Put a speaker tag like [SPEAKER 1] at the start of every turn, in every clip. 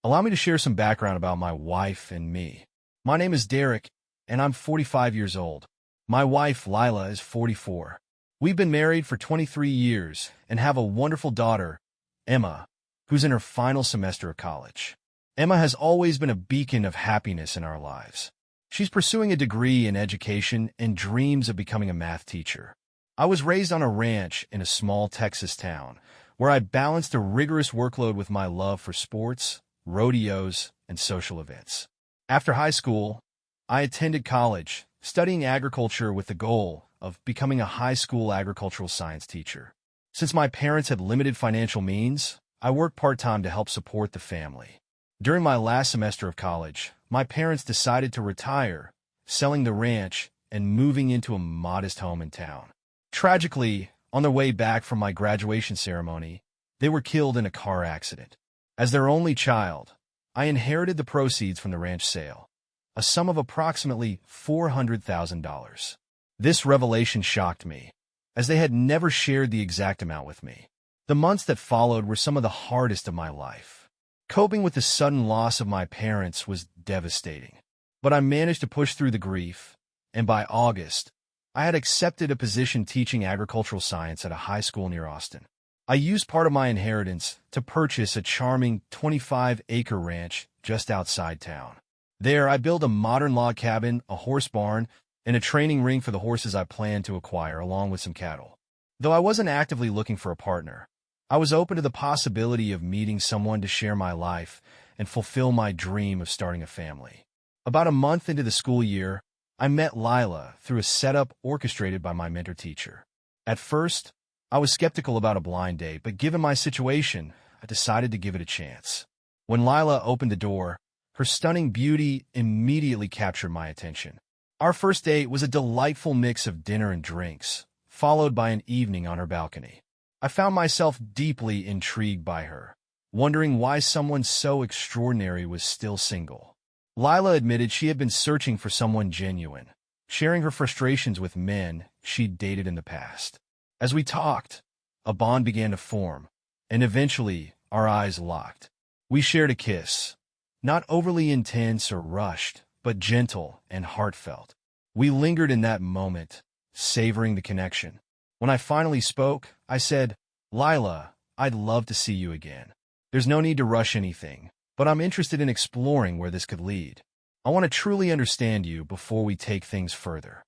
[SPEAKER 1] Allow me to share some background about my wife and me. My name is Derek, and I'm 45 years old. My wife, Lila, is 44. We've been married for 23 years and have a wonderful daughter, Emma, who's in her final semester of college. Emma has always been a beacon of happiness in our lives. She's pursuing a degree in education and dreams of becoming a math teacher. I was raised on a ranch in a small Texas town, where I balanced a rigorous workload with my love for sports, rodeos, and social events. After high school, I attended college, studying agriculture with the goal of becoming a high school agricultural science teacher. Since my parents had limited financial means, I worked part-time to help support the family. During my last semester of college, my parents decided to retire, selling the ranch and moving into a modest home in town. Tragically, on their way back from my graduation ceremony, they were killed in a car accident. As their only child, I inherited the proceeds from the ranch sale, a sum of approximately $400,000. This revelation shocked me, as they had never shared the exact amount with me. The months that followed were some of the hardest of my life. Coping with the sudden loss of my parents was devastating, but I managed to push through the grief, and by August, I had accepted a position teaching agricultural science at a high school near Austin. I used part of my inheritance to purchase a charming 25-acre ranch just outside town. There, I built a modern log cabin, a horse barn, and a training ring for the horses I planned to acquire, along with some cattle. Though I wasn't actively looking for a partner, I was open to the possibility of meeting someone to share my life and fulfill my dream of starting a family. About a month into the school year, I met Lila through a setup orchestrated by my mentor teacher. At first, I was skeptical about a blind date, but given my situation, I decided to give it a chance. When Lila opened the door, her stunning beauty immediately captured my attention. Our first date was a delightful mix of dinner and drinks, followed by an evening on her balcony. I found myself deeply intrigued by her, wondering why someone so extraordinary was still single. Lila admitted she had been searching for someone genuine, sharing her frustrations with men she'd dated in the past. As we talked, a bond began to form, and eventually our eyes locked. We shared a kiss, not overly intense or rushed, but gentle and heartfelt. We lingered in that moment, savoring the connection. When I finally spoke, I said, "Lila, I'd love to see you again. There's no need to rush anything, but I'm interested in exploring where this could lead. I want to truly understand you before we take things further."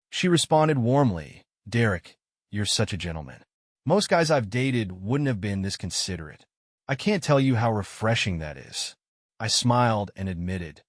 [SPEAKER 1] She responded warmly, "Derek, you're such a gentleman. Most guys I've dated wouldn't have been this considerate. I can't tell you how refreshing that is." I smiled and admitted,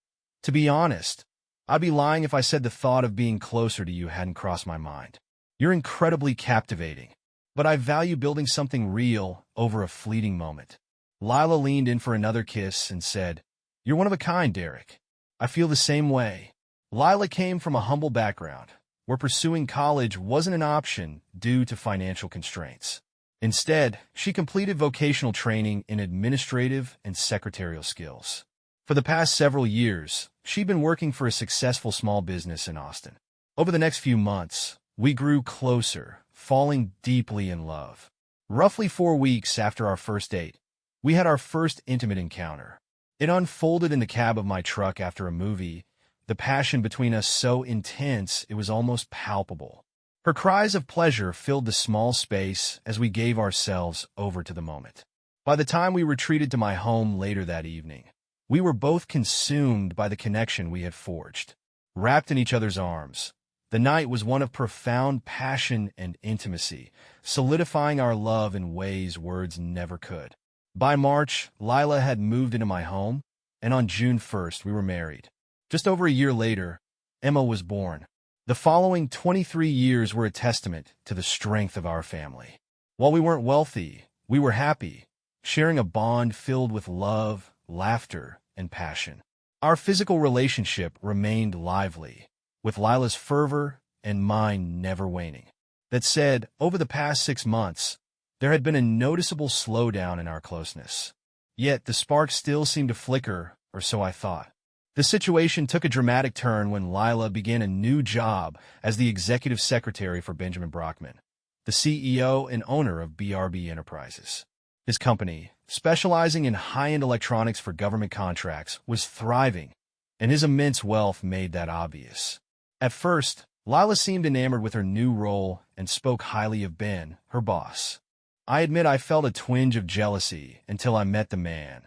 [SPEAKER 1] "To be honest, I'd be lying if I said the thought of being closer to you hadn't crossed my mind. You're incredibly captivating, but I value building something real over a fleeting moment." Lila leaned in for another kiss and said, "You're one of a kind, Derek. I feel the same way." Lila came from a humble background, where pursuing college wasn't an option due to financial constraints. Instead, she completed vocational training in administrative and secretarial skills. For the past several years, she'd been working for a successful small business in Austin. Over the next few months, we grew closer, falling deeply in love. Roughly 4 weeks after our first date, we had our first intimate encounter. It unfolded in the cab of my truck after a movie, the passion between us so intense it was almost palpable. Her cries of pleasure filled the small space as we gave ourselves over to the moment. By the time we retreated to my home later that evening, we were both consumed by the connection we had forged. Wrapped in each other's arms, the night was one of profound passion and intimacy, solidifying our love in ways words never could. By March, Lila had moved into my home, and on June 1st, we were married. Just over a year later, Emma was born. The following 23 years were a testament to the strength of our family. While we weren't wealthy, we were happy, sharing a bond filled with love, laughter, and passion. Our physical relationship remained lively, with Lila's fervor and mine never waning. That said, over the past 6 months, there had been a noticeable slowdown in our closeness. Yet the spark still seemed to flicker, or so I thought. The situation took a dramatic turn when Lila began a new job as the executive secretary for Benjamin Brockman, the CEO and owner of BRB Enterprises. His company, specializing in high-end electronics for government contracts, was thriving, and his immense wealth made that obvious. At first, Lila seemed enamored with her new role and spoke highly of Ben, her boss. I admit I felt a twinge of jealousy until I met the man,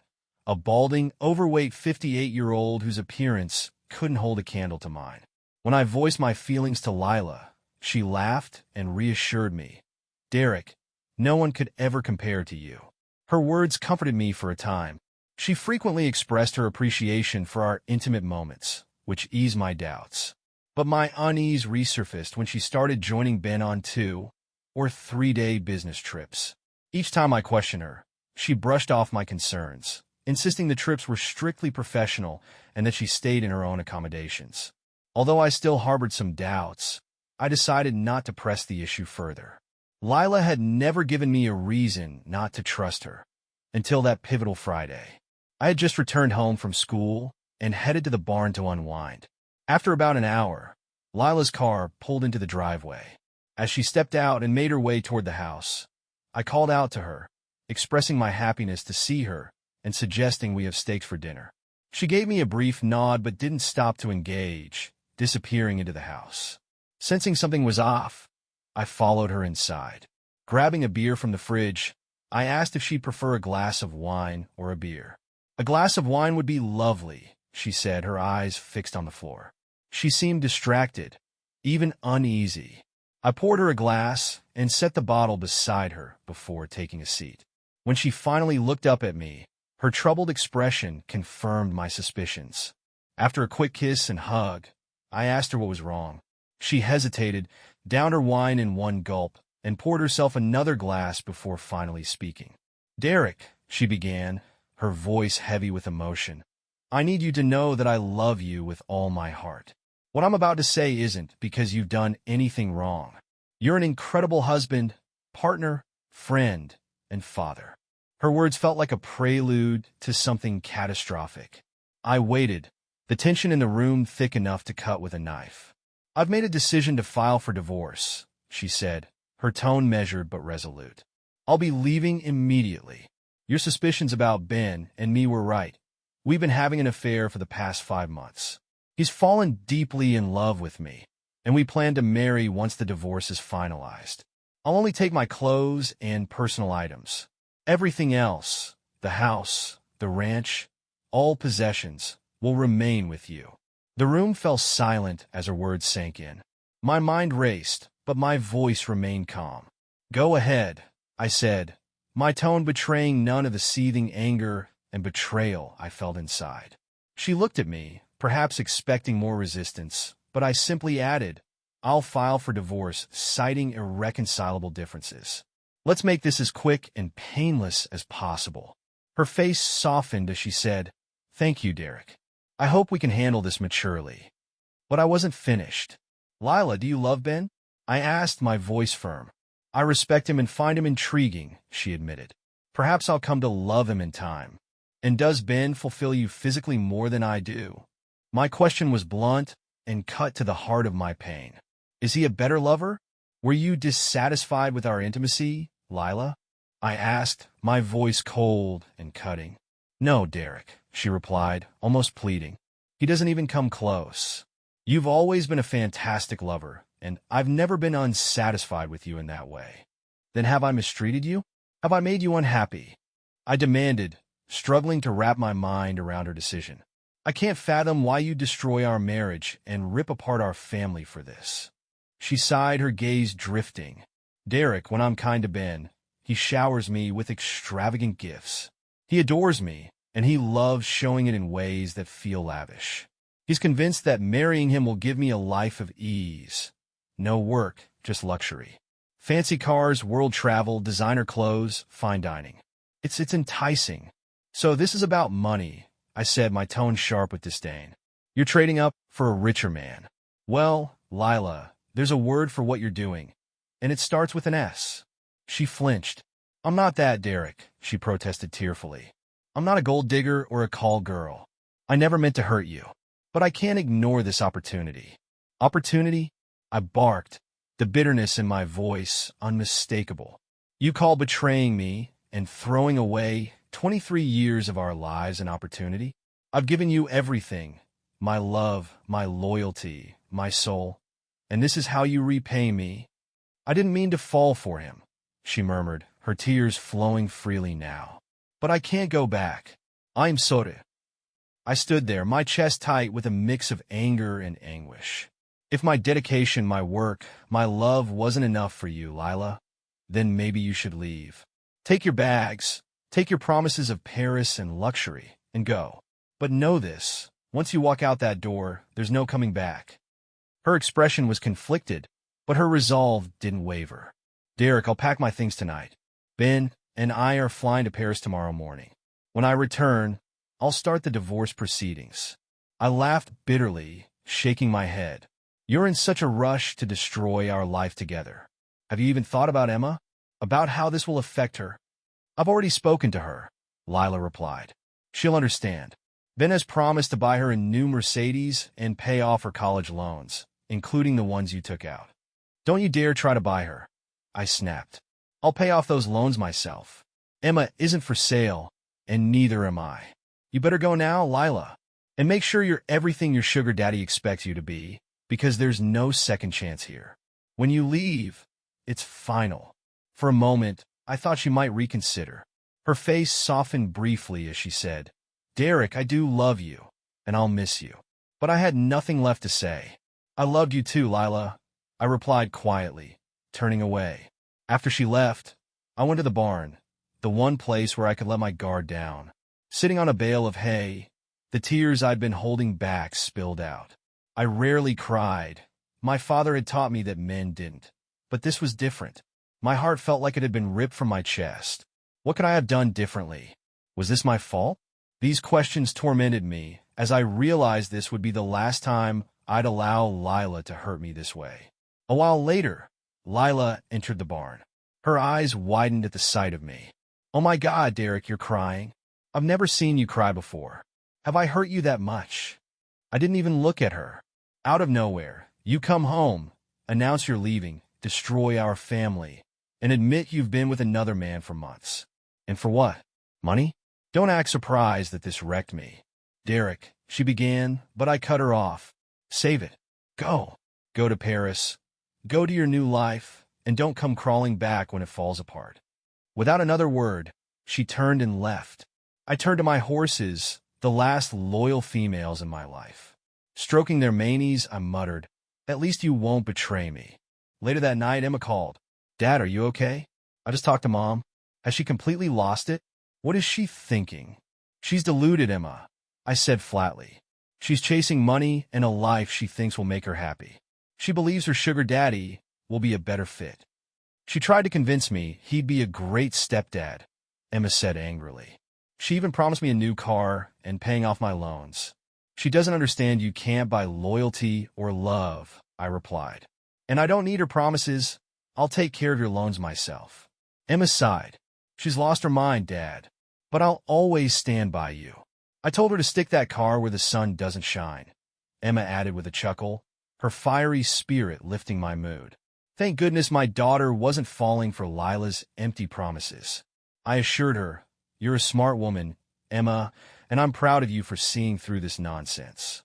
[SPEAKER 1] a balding, overweight 58-year-old whose appearance couldn't hold a candle to mine. When I voiced my feelings to Lila, she laughed and reassured me. "Derek, no one could ever compare to you." Her words comforted me for a time. She frequently expressed her appreciation for our intimate moments, which eased my doubts. But my unease resurfaced when she started joining Ben on 2- or 3-day business trips. Each time I questioned her, she brushed off my concerns, insisting the trips were strictly professional and that she stayed in her own accommodations. Although I still harbored some doubts, I decided not to press the issue further. Lila had never given me a reason not to trust her, until that pivotal Friday. I had just returned home from school and headed to the barn to unwind. After about an hour, Lila's car pulled into the driveway. As she stepped out and made her way toward the house, I called out to her, expressing my happiness to see her and suggesting we have steaks for dinner. She gave me a brief nod but didn't stop to engage, disappearing into the house. Sensing something was off, I followed her inside. Grabbing a beer from the fridge, I asked if she'd prefer a glass of wine or a beer. "A glass of wine would be lovely," she said, her eyes fixed on the floor. She seemed distracted, even uneasy. I poured her a glass and set the bottle beside her before taking a seat. When she finally looked up at me, her troubled expression confirmed my suspicions. After a quick kiss and hug, I asked her what was wrong. She hesitated, downed her wine in one gulp, and poured herself another glass before finally speaking. "Derek," she began, her voice heavy with emotion, "I need you to know that I love you with all my heart. What I'm about to say isn't because you've done anything wrong. You're an incredible husband, partner, friend, and father." Her words felt like a prelude to something catastrophic. I waited, the tension in the room thick enough to cut with a knife. "I've made a decision to file for divorce," she said, her tone measured but resolute. "I'll be leaving immediately. Your suspicions about Ben and me were right. We've been having an affair for the past 5 months. He's fallen deeply in love with me, and we plan to marry once the divorce is finalized. I'll only take my clothes and personal items. Everything else, the house, the ranch, all possessions, will remain with you." The room fell silent as her words sank in. My mind raced, but my voice remained calm. "Go ahead," I said, my tone betraying none of the seething anger and betrayal I felt inside. She looked at me, perhaps expecting more resistance, but I simply added, "I'll file for divorce, citing irreconcilable differences. Let's make this as quick and painless as possible." Her face softened as she said, "Thank you, Derek. I hope we can handle this maturely." But I wasn't finished. "Lila, do you love Ben?" I asked, my voice firm. "I respect him and find him intriguing," she admitted. "Perhaps I'll come to love him in time." "And does Ben fulfill you physically more than I do?" My question was blunt and cut to the heart of my pain. "Is he a better lover? Were you dissatisfied with our intimacy, Lila?" I asked, my voice cold and cutting. "No, Derek," she replied, almost pleading. "He doesn't even come close. You've always been a fantastic lover, and I've never been unsatisfied with you in that way." "Then have I mistreated you? Have I made you unhappy?" I demanded, struggling to wrap my mind around her decision. "I can't fathom why you destroy our marriage and rip apart our family for this." She sighed, her gaze drifting. "Derek, when I'm kind to Ben, he showers me with extravagant gifts. He adores me, and he loves showing it in ways that feel lavish. He's convinced that marrying him will give me a life of ease. No work, just luxury. Fancy cars, world travel, designer clothes, fine dining. It's enticing. So this is about money," I said, my tone sharp with disdain. "You're trading up for a richer man. Well, Lila, there's a word for what you're doing, and it starts with an S." She flinched. "I'm not that, Derek," she protested tearfully. "I'm not a gold digger or a call girl. I never meant to hurt you. But I can't ignore this opportunity." "Opportunity?" I barked, the bitterness in my voice unmistakable. "You call betraying me and throwing away 23 years of our lives and opportunity. I've given you everything, my love, my loyalty, my soul. And this is how you repay me? I didn't mean to fall for him, she murmured, her tears flowing freely now. But I can't go back. I'm sorry. I stood there, my chest tight with a mix of anger and anguish. If my dedication, my work, my love wasn't enough for you, Lila, then maybe you should leave. Take your bags, take your promises of Paris and luxury, and go. But know this, once you walk out that door, there's no coming back. Her expression was conflicted, but her resolve didn't waver. Derek, I'll pack my things tonight. Ben and I are flying to Paris tomorrow morning. When I return, I'll start the divorce proceedings. I laughed bitterly, shaking my head. You're in such a rush to destroy our life together. Have you even thought about Emma? About how this will affect her? I've already spoken to her, Lila replied. She'll understand. Ben has promised to buy her a new Mercedes and pay off her college loans, including the ones you took out. Don't you dare try to buy her, I snapped. I'll pay off those loans myself. Emma isn't for sale, and neither am I. You better go now, Lila, and make sure you're everything your sugar daddy expects you to be, because there's no second chance here. When you leave, it's final. For a moment, I thought she might reconsider. Her face softened briefly as she said, Derek, I do love you, and I'll miss you. But I had nothing left to say. I loved you too, Lila, I replied quietly, turning away. After she left, I went to the barn, the one place where I could let my guard down. Sitting on a bale of hay, the tears I'd been holding back spilled out. I rarely cried. My father had taught me that men didn't. But this was different. My heart felt like it had been ripped from my chest. What could I have done differently? Was this my fault? These questions tormented me, as I realized this would be the last time I'd allow Lila to hurt me this way. A while later, Lila entered the barn. Her eyes widened at the sight of me. Oh my God, Derek, you're crying. I've never seen you cry before. Have I hurt you that much? I didn't even look at her. Out of nowhere, you come home, announce you're leaving, destroy our family, and admit you've been with another man for months. And for what? Money? Don't act surprised that this wrecked me. Derek, she began, but I cut her off. Save it. Go. Go to Paris. Go to your new life, and don't come crawling back when it falls apart. Without another word, she turned and left. I turned to my horses, the last loyal females in my life. Stroking their manes, I muttered, At least you won't betray me. Later that night, Emma called. Dad, are you okay? I just talked to Mom. Has she completely lost it? What is she thinking? She's deluded, Emma, I said flatly. She's chasing money and a life she thinks will make her happy. She believes her sugar daddy will be a better fit. She tried to convince me he'd be a great stepdad, Emma said angrily. She even promised me a new car and paying off my loans. She doesn't understand you can't buy loyalty or love, I replied. And I don't need her promises. I'll take care of your loans myself. Emma sighed. She's lost her mind, Dad. But I'll always stand by you. I told her to stick that car where the sun doesn't shine, Emma added with a chuckle, her fiery spirit lifting my mood. Thank goodness my daughter wasn't falling for Lila's empty promises. I assured her, You're a smart woman, Emma, and I'm proud of you for seeing through this nonsense.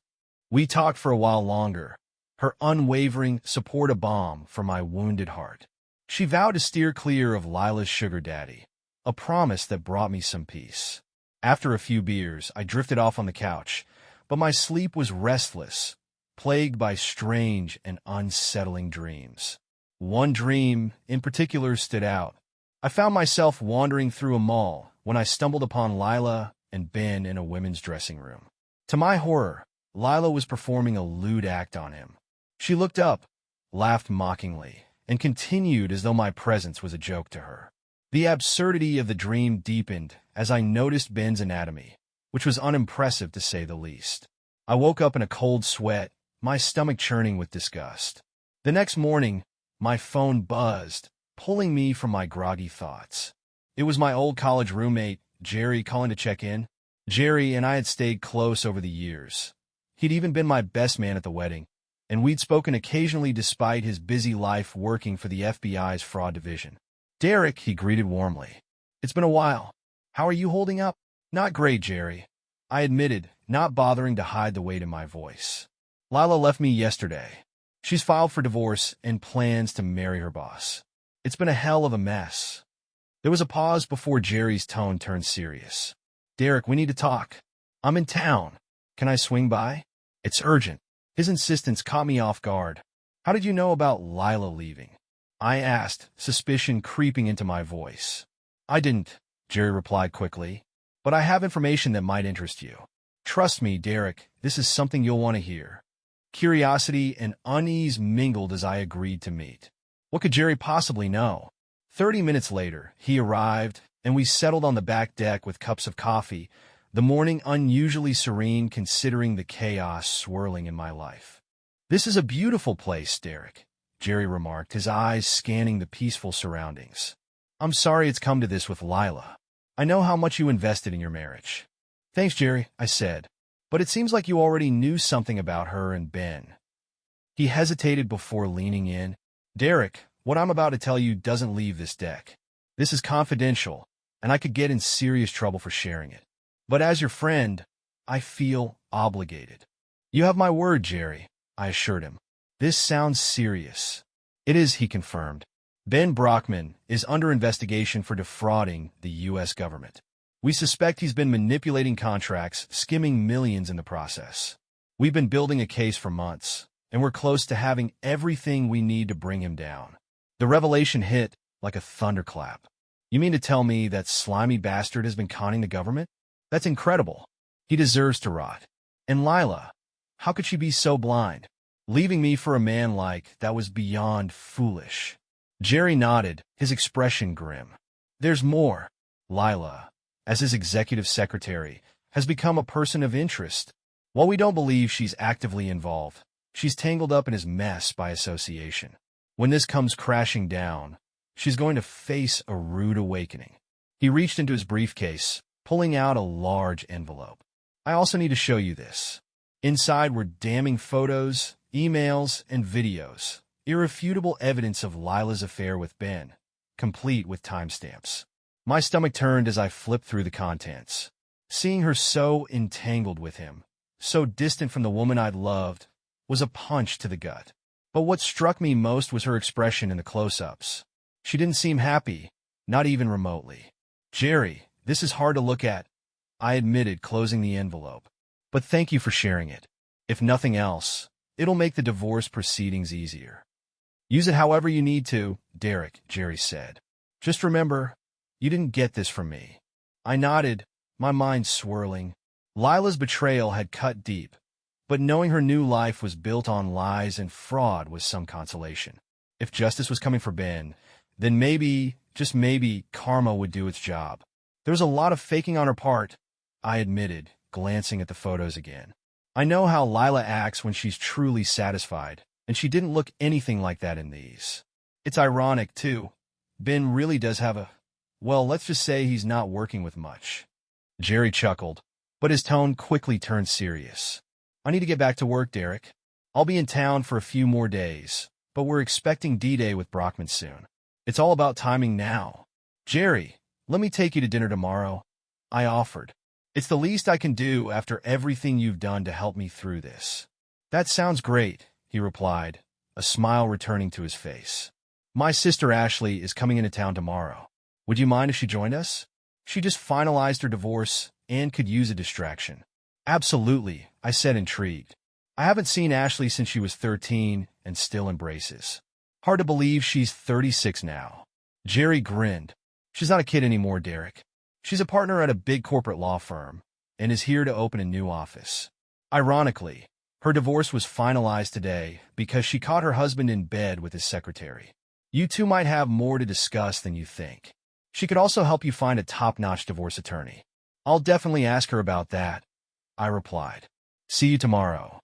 [SPEAKER 1] We talked for a while longer, her unwavering support a balm for my wounded heart. She vowed to steer clear of Lila's sugar daddy, a promise that brought me some peace. After a few beers, I drifted off on the couch, but my sleep was restless, plagued by strange and unsettling dreams. One dream, in particular, stood out. I found myself wandering through a mall when I stumbled upon Lila and Ben in a women's dressing room. To my horror, Lila was performing a lewd act on him. She looked up, laughed mockingly, and continued as though my presence was a joke to her. The absurdity of the dream deepened as I noticed Ben's anatomy, which was unimpressive to say the least. I woke up in a cold sweat, my stomach churning with disgust. The next morning, my phone buzzed, pulling me from my groggy thoughts. It was my old college roommate, Jerry, calling to check in. Jerry and I had stayed close over the years. He'd even been my best man at the wedding, and we'd spoken occasionally despite his busy life working for the FBI's fraud division. Derek, he greeted warmly. It's been a while. How are you holding up? Not great, Jerry. I admitted, not bothering to hide the weight in my voice. Lila left me yesterday. She's filed for divorce and plans to marry her boss. It's been a hell of a mess. There was a pause before Jerry's tone turned serious. Derek, we need to talk. I'm in town. Can I swing by? It's urgent. His insistence caught me off guard. How did you know about Lila leaving? I asked, suspicion creeping into my voice. I didn't, Jerry replied quickly, but I have information that might interest you. Trust me, Derek, this is something you'll want to hear. Curiosity and unease mingled as I agreed to meet. What could Jerry possibly know? 30 minutes later, he arrived, and we settled on the back deck with cups of coffee, the morning unusually serene considering the chaos swirling in my life. This is a beautiful place, Derek, Jerry remarked, his eyes scanning the peaceful surroundings. I'm sorry it's come to this with Lila. I know how much you invested in your marriage. Thanks, Jerry, I said. But it seems like you already knew something about her and Ben. He hesitated before leaning in. Derek, what I'm about to tell you doesn't leave this deck. This is confidential, and I could get in serious trouble for sharing it. But as your friend, I feel obligated. You have my word, Jerry, I assured him. This sounds serious. It is, he confirmed. Ben Brockman is under investigation for defrauding the U.S. government. We suspect he's been manipulating contracts, skimming millions in the process. We've been building a case for months, and we're close to having everything we need to bring him down. The revelation hit like a thunderclap. You mean to tell me that slimy bastard has been conning the government? That's incredible. He deserves to rot. And Lila, how could she be so blind? Leaving me for a man like that was beyond foolish. Jerry nodded, his expression grim. There's more. Lila, as his executive secretary, has become a person of interest. While we don't believe she's actively involved, she's tangled up in his mess by association. When this comes crashing down, she's going to face a rude awakening. He reached into his briefcase, pulling out a large envelope. I also need to show you this. Inside were damning photos, emails, and videos. Irrefutable evidence of Lila's affair with Ben, complete with timestamps. My stomach turned as I flipped through the contents. Seeing her so entangled with him, so distant from the woman I'd loved, was a punch to the gut. But what struck me most was her expression in the close-ups. She didn't seem happy, not even remotely. Jerry, this is hard to look at, I admitted, closing the envelope. But thank you for sharing it. If nothing else, it'll make the divorce proceedings easier. Use it however you need to, Derek, Jerry said. Just remember, you didn't get this from me. I nodded, my mind swirling. Lila's betrayal had cut deep, but knowing her new life was built on lies and fraud was some consolation. If justice was coming for Ben, then maybe, just maybe, karma would do its job. There was a lot of faking on her part, I admitted, glancing at the photos again. I know how Lila acts when she's truly satisfied, and she didn't look anything like that in these. It's ironic, too. Ben really does have well, let's just say he's not working with much. Jerry chuckled, but his tone quickly turned serious. I need to get back to work, Derek. I'll be in town for a few more days, but we're expecting D-Day with Brockman soon. It's all about timing now. Jerry, let me take you to dinner tomorrow, I offered. It's the least I can do after everything you've done to help me through this. That sounds great, he replied, a smile returning to his face. My sister Ashley is coming into town tomorrow. Would you mind if she joined us? She just finalized her divorce and could use a distraction. Absolutely, I said, intrigued. I haven't seen Ashley since she was 13 and still embraces. Hard to believe she's 36 now. Jerry grinned. She's not a kid anymore, Derek. She's a partner at a big corporate law firm and is here to open a new office. Ironically, her divorce was finalized today because she caught her husband in bed with his secretary. You two might have more to discuss than you think. She could also help you find a top-notch divorce attorney. I'll definitely ask her about that, I replied. See you tomorrow.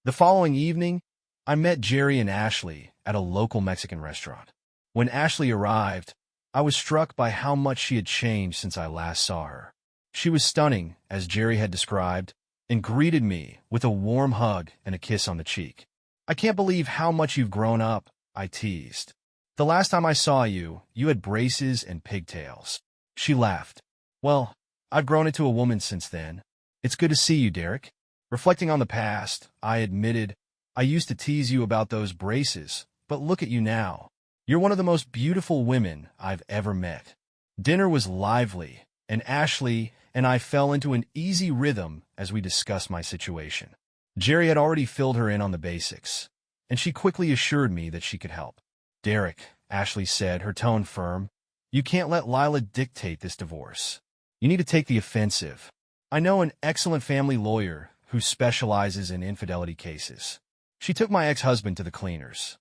[SPEAKER 1] The following evening, I met Jerry and Ashley at a local Mexican restaurant. When Ashley arrived, I was struck by how much she had changed since I last saw her. She was stunning, as Jerry had described, and greeted me with a warm hug and a kiss on the cheek. I can't believe how much you've grown up, I teased. The last time I saw you, you had braces and pigtails. She laughed. Well, I've grown into a woman since then. It's good to see you, Derek. Reflecting on the past, I admitted, I used to tease you about those braces, but look at you now. You're one of the most beautiful women I've ever met. Dinner was lively, and Ashley and I fell into an easy rhythm as we discussed my situation. Jerry had already filled her in on the basics, and she quickly assured me that she could help. Derek, Ashley said, her tone firm, you can't let Lila dictate this divorce. You need to take the offensive. I know an excellent family lawyer who specializes in infidelity cases. She took my ex-husband to the cleaners.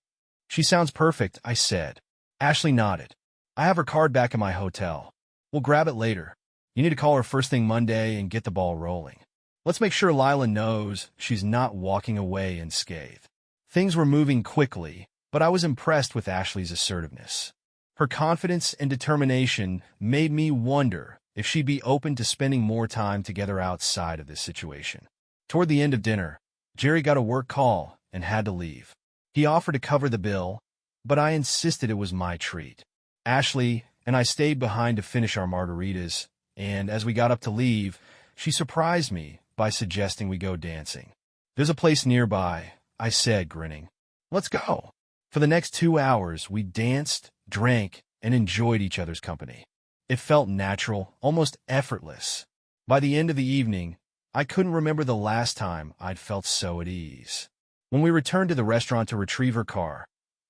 [SPEAKER 1] She sounds perfect, I said. Ashley nodded. I have her card back in my hotel. We'll grab it later. You need to call her first thing Monday and get the ball rolling. Let's make sure Lila knows she's not walking away unscathed. Things were moving quickly, but I was impressed with Ashley's assertiveness. Her confidence and determination made me wonder if she'd be open to spending more time together outside of this situation. Toward the end of dinner, Jerry got a work call and had to leave. He offered to cover the bill, but I insisted it was my treat. Ashley and I stayed behind to finish our margaritas, and as we got up to leave, she surprised me by suggesting we go dancing. There's a place nearby, I said, grinning. Let's go. For the next 2 hours, we danced, drank, and enjoyed each other's company. It felt natural, almost effortless. By the end of the evening, I couldn't remember the last time I'd felt so at ease. When we returned to the restaurant to retrieve her car,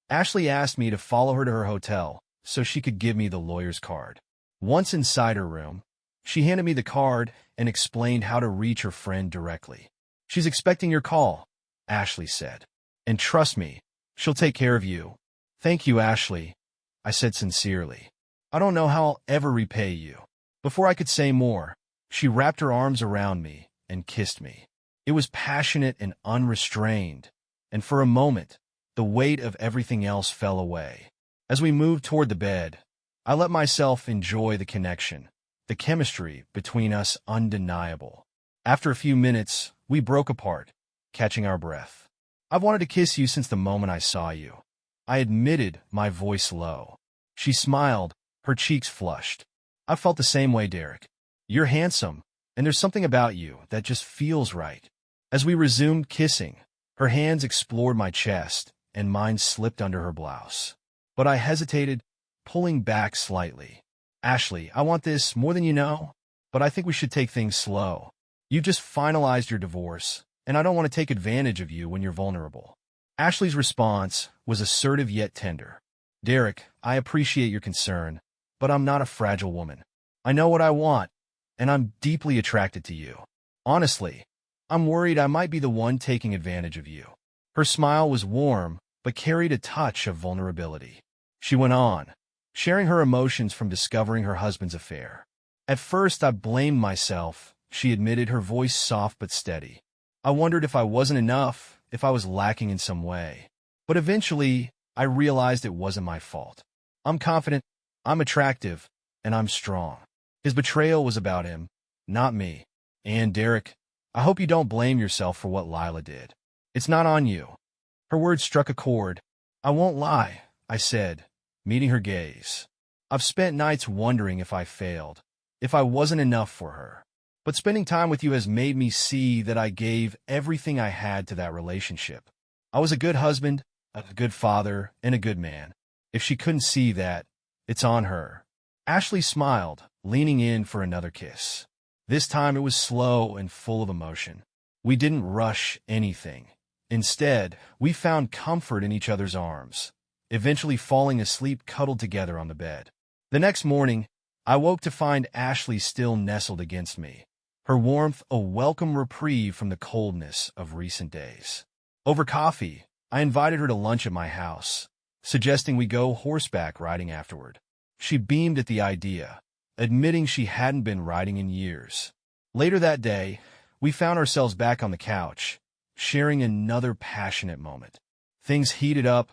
[SPEAKER 1] Ashley asked me to follow her to her hotel so she could give me the lawyer's card. Once inside her room, she handed me the card and explained how to reach her friend directly. She's expecting your call, Ashley said. And trust me, she'll take care of you. Thank you, Ashley, I said sincerely. I don't know how I'll ever repay you. Before I could say more, she wrapped her arms around me and kissed me. It was passionate and unrestrained, and for a moment, the weight of everything else fell away. As we moved toward the bed, I let myself enjoy the connection, the chemistry between us undeniable. After a few minutes, we broke apart, catching our breath. I've wanted to kiss you since the moment I saw you, I admitted, my voice low. She smiled, her cheeks flushed. I felt the same way, Derek. You're handsome, and there's something about you that just feels right. As we resumed kissing, her hands explored my chest, and mine slipped under her blouse. But I hesitated, pulling back slightly. Ashley, I want this more than you know, but I think we should take things slow. You've just finalized your divorce, and I don't want to take advantage of you when you're vulnerable. Ashley's response was assertive yet tender. Derek, I appreciate your concern, but I'm not a fragile woman. I know what I want, and I'm deeply attracted to you. Honestly, I'm worried I might be the one taking advantage of you. Her smile was warm, but carried a touch of vulnerability. She went on, sharing her emotions from discovering her husband's affair. At first, I blamed myself, she admitted, her voice soft but steady. I wondered if I wasn't enough, if I was lacking in some way. But eventually, I realized it wasn't my fault. I'm confident, I'm attractive, and I'm strong. His betrayal was about him, not me. And Derek, I hope you don't blame yourself for what Lila did. It's not on you. Her words struck a chord. I won't lie, I said, meeting her gaze. I've spent nights wondering if I failed, if I wasn't enough for her. But spending time with you has made me see that I gave everything I had to that relationship. I was a good husband, a good father, and a good man. If she couldn't see that, it's on her. Ashley smiled, leaning in for another kiss. This time it was slow and full of emotion. We didn't rush anything. Instead, we found comfort in each other's arms, eventually falling asleep cuddled together on the bed. The next morning, I woke to find Ashley still nestled against me, her warmth a welcome reprieve from the coldness of recent days. Over coffee, I invited her to lunch at my house, suggesting we go horseback riding afterward. She beamed at the idea, admitting she hadn't been riding in years. Later that day, we found ourselves back on the couch, sharing another passionate moment. Things heated up,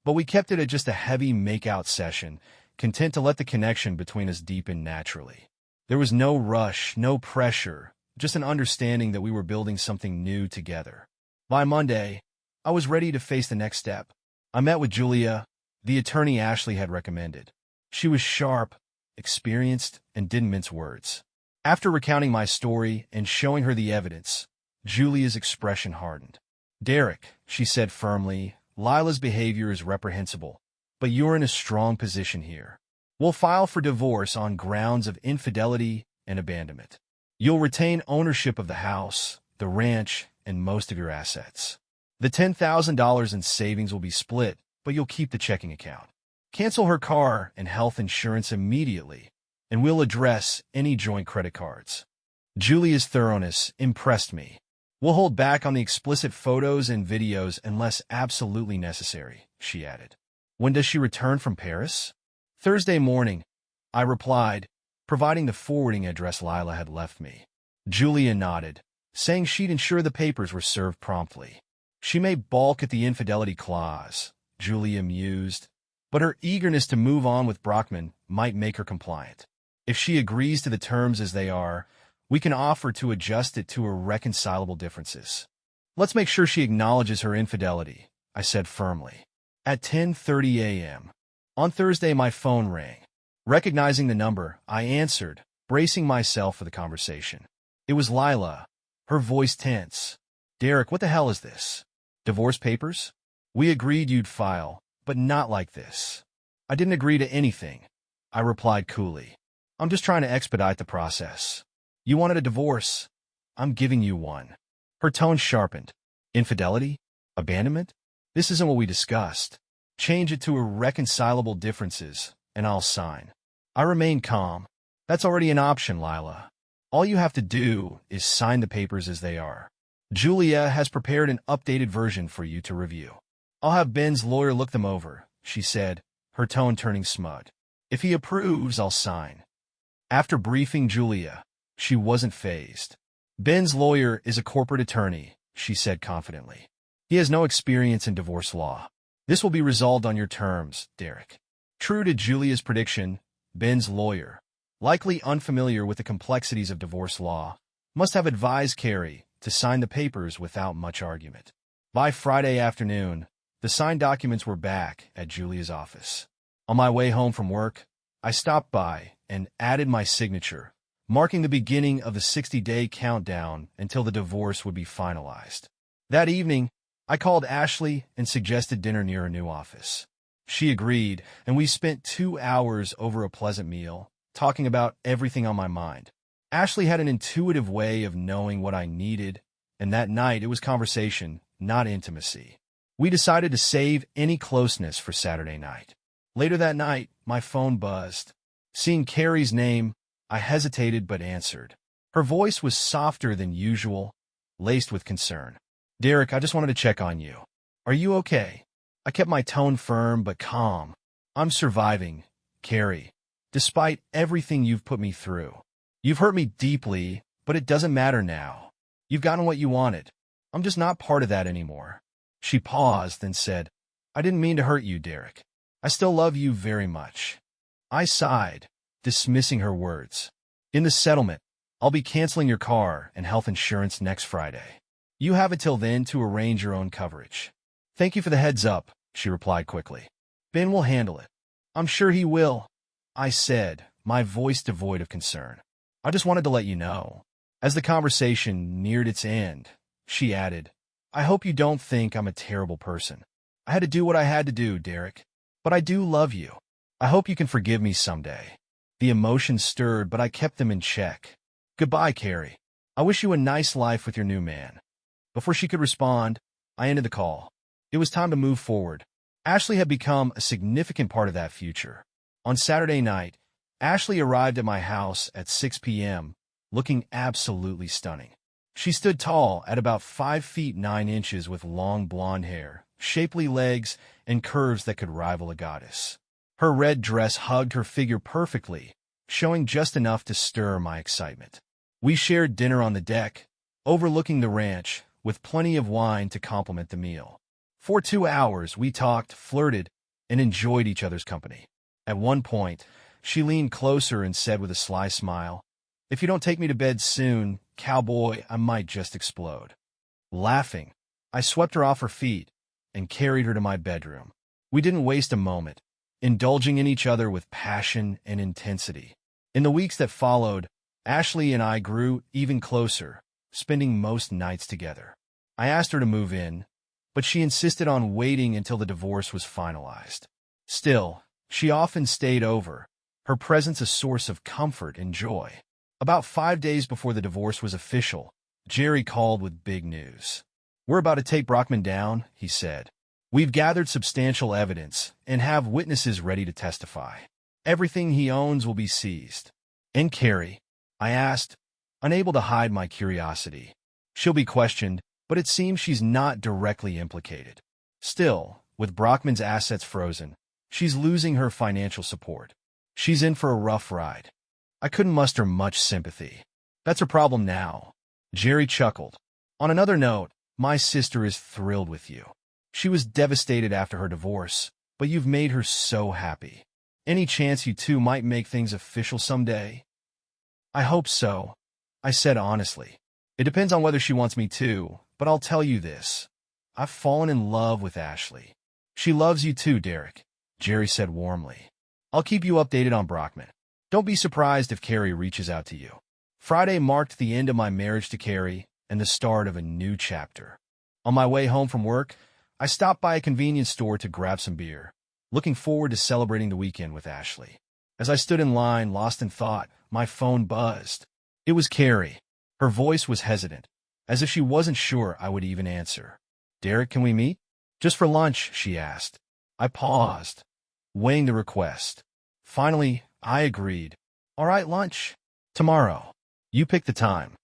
[SPEAKER 1] but we kept it at just a heavy make-out session, content to let the connection between us deepen naturally. There was no rush, no pressure, just an understanding that we were building something new together. By Monday, I was ready to face the next step. I met with Julia, the attorney Ashley had recommended. She was sharp, experienced, and didn't mince words. After recounting my story and showing her the evidence, Julia's expression hardened. "Derek," she said firmly, "Lila's behavior is reprehensible, but you're in a strong position here. We'll file for divorce on grounds of infidelity and abandonment. You'll retain ownership of the house, the ranch, and most of your assets. The $10,000 in savings will be split, but you'll keep the checking account. Cancel her car and health insurance immediately, and we'll address any joint credit cards." Julia's thoroughness impressed me. "We'll hold back on the explicit photos and videos unless absolutely necessary," she added. "When does she return from Paris?" "Thursday morning," I replied, providing the forwarding address Lila had left me. Julia nodded, saying she'd ensure the papers were served promptly. "She may balk at the infidelity clause," Julia mused, "but her eagerness to move on with Brockman might make her compliant. If she agrees to the terms as they are, we can offer to adjust it to irreconcilable differences." "Let's make sure she acknowledges her infidelity," I said firmly. At 10:30 a.m. on Thursday, my phone rang. Recognizing the number, I answered, bracing myself for the conversation. It was Lila, her voice tense. "Derek, what the hell is this? Divorce papers? We agreed you'd file, but not like this." "I didn't agree to anything," I replied coolly. "I'm just trying to expedite the process. You wanted a divorce. I'm giving you one." Her tone sharpened. "Infidelity? Abandonment? This isn't what we discussed. Change it to irreconcilable differences, and I'll sign." I remained calm. "That's already an option, Lila. All you have to do is sign the papers as they are. Julia has prepared an updated version for you to review. I'll have Ben's lawyer look them over," she said, her tone turning smug. "If he approves, I'll sign." After briefing Julia, she wasn't fazed. "Ben's lawyer is a corporate attorney," she said confidently. "He has no experience in divorce law. This will be resolved on your terms, Derek." True to Julia's prediction, Ben's lawyer, likely unfamiliar with the complexities of divorce law, must have advised Carrie to sign the papers without much argument. By Friday afternoon, the signed documents were back at Julia's office. On my way home from work, I stopped by and added my signature, marking the beginning of the 60-day countdown until the divorce would be finalized. That evening, I called Ashley and suggested dinner near her new office. She agreed, and we spent 2 hours over a pleasant meal, talking about everything on my mind. Ashley had an intuitive way of knowing what I needed, and that night it was conversation, not intimacy. We decided to save any closeness for Saturday night. Later that night, my phone buzzed. Seeing Carrie's name, I hesitated but answered. Her voice was softer than usual, laced with concern. "Derek, I just wanted to check on you. Are you okay?" I kept my tone firm but calm. "I'm surviving, Carrie, despite everything you've put me through. You've hurt me deeply, but it doesn't matter now. You've gotten what you wanted. I'm just not part of that anymore." She paused and said, "I didn't mean to hurt you, Derek. I still love you very much." I sighed, dismissing her words. "In the settlement, I'll be canceling your car and health insurance next Friday. You have until then to arrange your own coverage." "Thank you for the heads up," she replied quickly. "Ben will handle it." "I'm sure he will," I said, my voice devoid of concern. "I just wanted to let you know." As the conversation neared its end, she added, "I hope you don't think I'm a terrible person. I had to do what I had to do, Derek. But I do love you. I hope you can forgive me someday." The emotions stirred, but I kept them in check. "Goodbye, Carrie. I wish you a nice life with your new man." Before she could respond, I ended the call. It was time to move forward. Ashley had become a significant part of that future. On Saturday night, Ashley arrived at my house at 6 p.m., looking absolutely stunning. She stood tall at about 5 feet 9 inches with long blonde hair, shapely legs, and curves that could rival a goddess. Her red dress hugged her figure perfectly, showing just enough to stir my excitement. We shared dinner on the deck, overlooking the ranch, with plenty of wine to complement the meal. For 2 hours, we talked, flirted, and enjoyed each other's company. At one point, she leaned closer and said with a sly smile, "If you don't take me to bed soon, cowboy, I might just explode." Laughing, I swept her off her feet and carried her to my bedroom. We didn't waste a moment, indulging in each other with passion and intensity. In the weeks that followed, Ashley and I grew even closer, spending most nights together. I asked her to move in, but she insisted on waiting until the divorce was finalized. Still, she often stayed over, her presence a source of comfort and joy. About 5 days before the divorce was official, Jerry called with big news. "We're about to take Brockman down," he said. "We've gathered substantial evidence and have witnesses ready to testify. Everything he owns will be seized." "And Carrie?" I asked, unable to hide my curiosity. "She'll be questioned, but it seems she's not directly implicated." Still, with Brockman's assets frozen, she's losing her financial support. She's in for a rough ride. I couldn't muster much sympathy. "That's her problem now." Jerry chuckled. "On another note, my sister is thrilled with you. She was devastated after her divorce, but you've made her so happy. Any chance you two might make things official someday?" "I hope so," I said honestly. "It depends on whether she wants me to, but I'll tell you this. I've fallen in love with Ashley." "She loves you too, Derek," Jerry said warmly. "I'll keep you updated on Brockman. Don't be surprised if Carrie reaches out to you." Friday marked the end of my marriage to Carrie and the start of a new chapter. On my way home from work, I stopped by a convenience store to grab some beer, looking forward to celebrating the weekend with Ashley. As I stood in line, lost in thought, my phone buzzed. It was Carrie. Her voice was hesitant, as if she wasn't sure I would even answer. "Derek, can we meet?" "Just for lunch," she asked. I paused, weighing the request. Finally, I agreed. "All right, lunch. Tomorrow. You pick the time."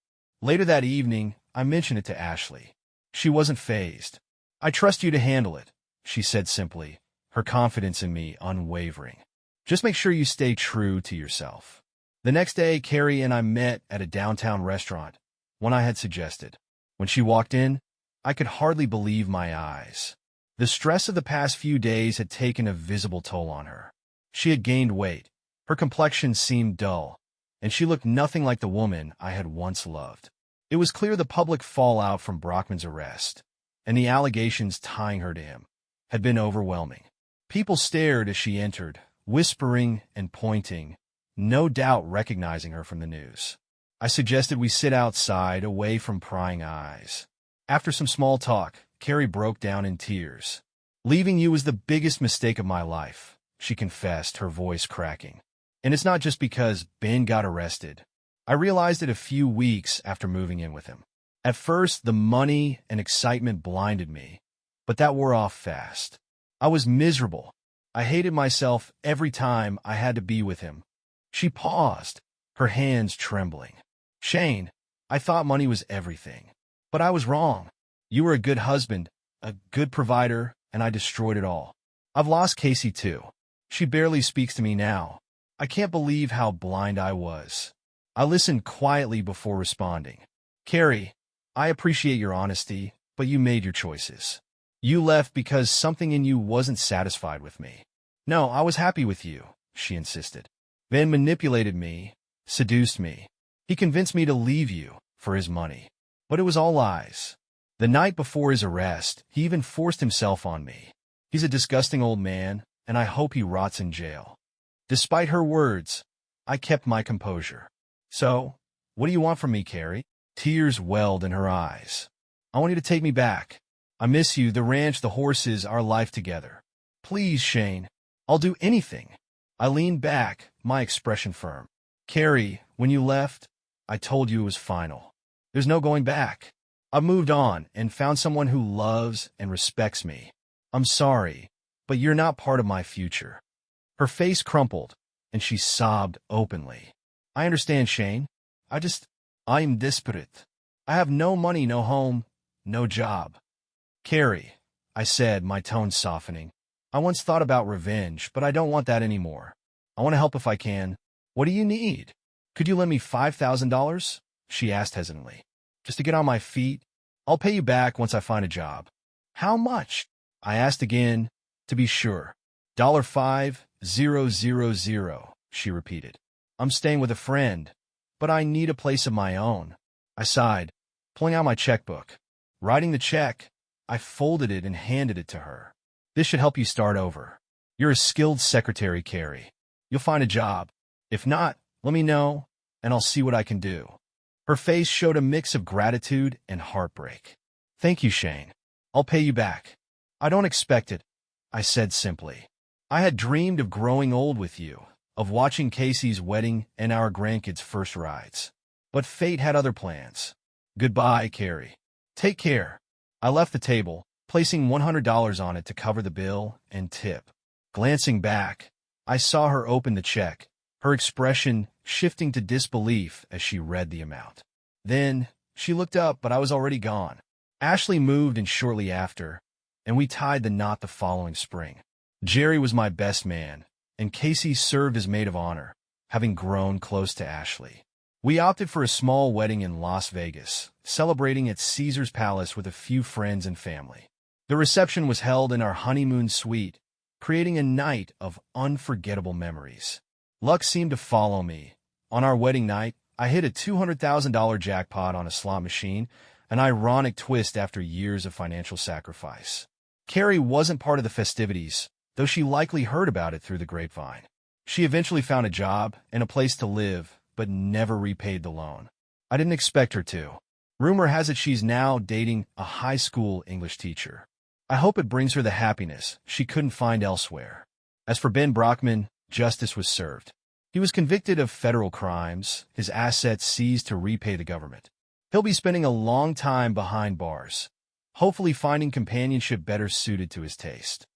[SPEAKER 1] Later that evening, I mentioned it to Ashley. She wasn't fazed. "I trust you to handle it," she said simply, her confidence in me unwavering. "Just make sure you stay true to yourself." The next day, Carrie and I met at a downtown restaurant, one I had suggested. When she walked in, I could hardly believe my eyes. The stress of the past few days had taken a visible toll on her. She had gained weight, her complexion seemed dull, and she looked nothing like the woman I had once loved. It was clear the public fallout from Brockman's arrest, and the allegations tying her to him, had been overwhelming. People stared as she entered, whispering and pointing, no doubt recognizing her from the news. I suggested we sit outside, away from prying eyes. After some small talk, Carrie broke down in tears. "Leaving you was the biggest mistake of my life," she confessed, her voice cracking. "And it's not just because Ben got arrested. I realized it a few weeks after moving in with him. At first, the money and excitement blinded me, but that wore off fast. I was miserable. I hated myself every time I had to be with him." She paused, her hands trembling. "Shane, I thought money was everything. But I was wrong. You were a good husband, a good provider, and I destroyed it all. I've lost Casey too. She barely speaks to me now. I can't believe how blind I was." I listened quietly before responding. "Carrie, I appreciate your honesty, but you made your choices. You left because something in you wasn't satisfied with me." "No, I was happy with you," she insisted. "Ben manipulated me, seduced me. He convinced me to leave you for his money. But it was all lies. The night before his arrest, he even forced himself on me. He's a disgusting old man, and I hope he rots in jail." Despite her words, I kept my composure. "So, what do you want from me, Carrie?" Tears welled in her eyes. "I want you to take me back. I miss you, the ranch, the horses, our life together. Please, Shane. I'll do anything." I leaned back, my expression firm. "Carrie, when you left, I told you it was final. There's no going back. I've moved on and found someone who loves and respects me. I'm sorry, but you're not part of my future." Her face crumpled, and she sobbed openly. "I understand, Shane. I'm desperate. I have no money, no home, no job." "Carrie," I said, my tone softening, "I once thought about revenge, but I don't want that anymore. I want to help if I can. What do you need? Could you lend me $5,000? She asked hesitantly. "Just to get on my feet. I'll pay you back once I find a job." "How much?" I asked again, to be sure. $5,000, she repeated. "I'm staying with a friend, but I need a place of my own." I sighed, pulling out my checkbook. Writing the check, I folded it and handed it to her. "This should help you start over. You're a skilled secretary, Carrie. You'll find a job. If not, let me know, and I'll see what I can do." Her face showed a mix of gratitude and heartbreak. "Thank you, Shane. I'll pay you back." "I don't expect it," I said simply. "I had dreamed of growing old with you, of watching Casey's wedding and our grandkids' first rides. But fate had other plans. Goodbye, Carrie. Take care." I left the table, placing $100 on it to cover the bill and tip. Glancing back, I saw her open the check, her expression shifting to disbelief as she read the amount. Then, she looked up, but I was already gone. Ashley moved in shortly after, and we tied the knot the following spring. Jerry was my best man, and Casey served as maid of honor, having grown close to Ashley. We opted for a small wedding in Las Vegas, celebrating at Caesar's Palace with a few friends and family. The reception was held in our honeymoon suite, creating a night of unforgettable memories. Luck seemed to follow me. On our wedding night, I hit a $200,000 jackpot on a slot machine, an ironic twist after years of financial sacrifice. Carrie wasn't part of the festivities, though she likely heard about it through the grapevine. She eventually found a job and a place to live, but never repaid the loan. I didn't expect her to. Rumor has it she's now dating a high school English teacher. I hope it brings her the happiness she couldn't find elsewhere. As for Ben Brockman, justice was served. He was convicted of federal crimes, his assets seized to repay the government. He'll be spending a long time behind bars, hopefully finding companionship better suited to his taste.